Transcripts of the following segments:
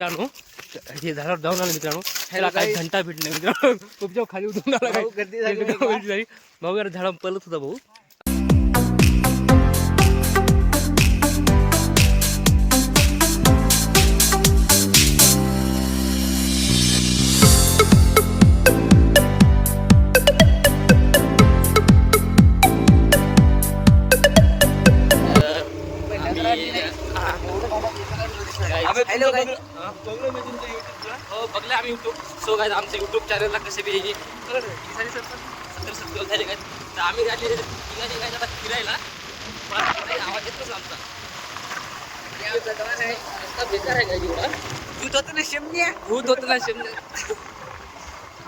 मित्रांनो हे झाडावर जाऊन आलं मित्रांनो, ह्याला काही घंटा भेटले मित्रांनो. खूप जेव्हा खाली उतरून आला काही गर्दी झाली. भाऊ यार झाडा पळत होता भाऊ. हॅलो काय हो बघले आम्ही युट्यूब. सो काय आमच्या युट्यूब चॅनलला कसे बी सबस्क्राईब झाले काय तर आम्ही काय फिरायला आवाज येतोच आमचा. बेकार आहे काय एवढा भूत होतं ना शेमण्या. भूत होतं ना शेमण्या.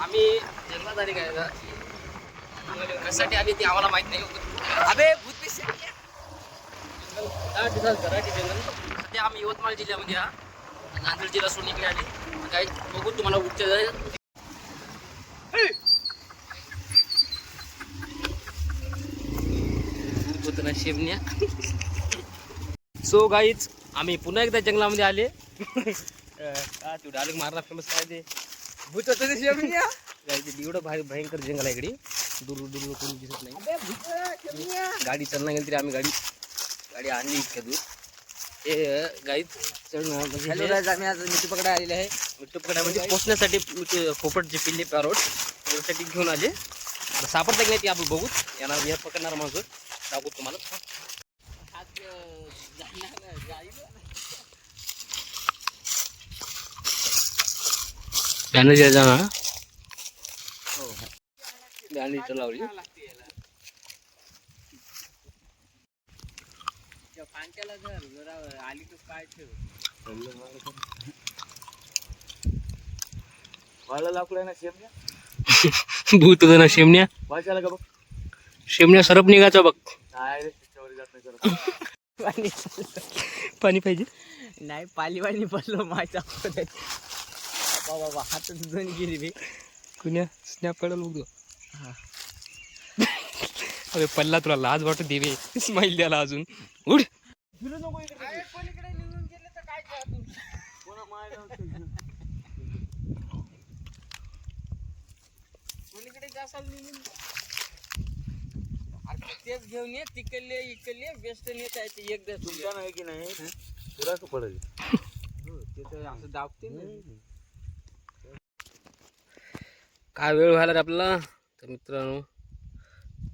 आम्ही जन्मात आले काय कशासाठी आली ती आम्हाला माहित नाही. अबे भूत पे शेमण्या. कराठी जंगल. सध्या आम्ही यवतमाळ जिल्ह्यामध्ये हा नांदेड जिल्हा सोडून इकडे आले काय बघू तुम्हाला उच्च होतं ना शेमण्या. सो गाईच आम्ही पुन्हा एकदा जंगलामध्ये आले. तू डायरेक्ट मारला फेमस काय ते भूत होतं ना शेमण्या. एवढं भयंकर जंगल आहे इकडे. दूर दूर कोणी दिसत नाही. अबे भूत शेमण्या. गाडी चालना गेली तरी आम्ही गाडी आणली इतक्या दूर. हे गाईत चढणं म्हणजे हॅलो गाइस, आम्ही आज मिठी पकडा आलेले आहे. मिठू पकडा म्हणजे पोचण्यासाठी पोपटचे पिल्ले पॅरोट त्यासाठी घेऊन आले. आता सापडता की नाही ते आपण बघू. येणार हे पकडणार माणूस दाखवू तुम्हाला. बॅनर द्यायचा ना बॅनर लावली. आली तू काय ठेव वाला लाकूड आहे ना शेमण्या. भूत होतं ना शेमण्या. वाचायला का बघ शेमण्या सरप निघायचा बघ. नाही रे त्याच्यावर जात नाही करत. पाणी पाणी पाहिजे नाही पालीवाणी पडलो माझ्या बाबा हातात दोन गेली रे. कुण्या स्नॅप काढायला बघतो. अरे पल्ला तुला लाज वाटत देवे स्माईल द्याला अजून उड. तेच घेऊन ये तिकडले इकडले बेस्ट नेत आहे ते एकदा तुमचा नाही की नाही पुरा पडेल. ते तर असं दाबते काय वेळ व्हायला रे आपल्याला. तर मित्रांनो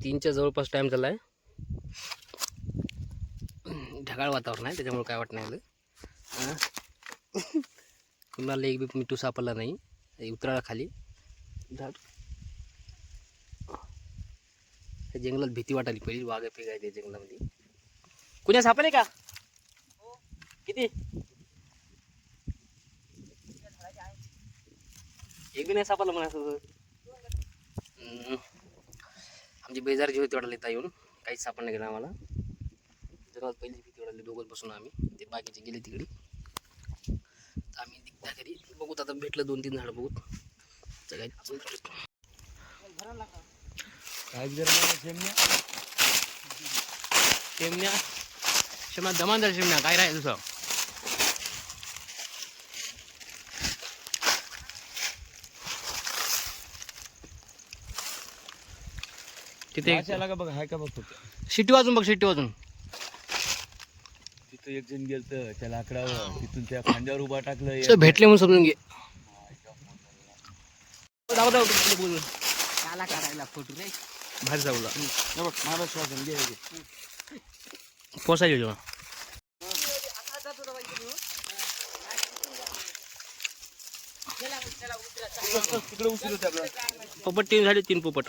3च्या जवळपास टाइम झाला आहे. ढगाळ वातावरण आहे त्याच्यामुळे काय वाटत नाही. कुणाला एक बी मिठू सापडला नाही. उतराळा खाली झाड. जंगलात भीती वाटायली पहिली. वाघ पेगाय ते जंगलामध्ये. कुण्या सापडले का किती एक बी नाही सापडलं म्हणा. आमची बेजारची होती वाटली इथं येऊन. काहीच सापडलं गेलं आम्हाला. जंगलात पहिली भीती वाटली. दोघंच बसून आम्ही ते बाकीचे गेले तिकडे. तर आम्ही निघता घरी बघूत. आता भेटलं 2-3 झाडं बघूत. काय शेमण्या शेमण्या दमानदार शेमण्या काय राहील तुझं. तिथे बघ हाय का बघ शिट्टी वाजून बघ. शिट्टी वाजून तिथं एक जण गेलं त्या लाकडावर. तिथून त्या खांद्यावर उभा टाकलं. भेटले म्हणून समजून घे. काला काढायला फोटो रे भारी जाऊला बघ महाराष्ट्र घे पोसायचे जेव्हा तिकडे उशीर होते आपल्याला. पोपट 3 झाले. 3 पोपट.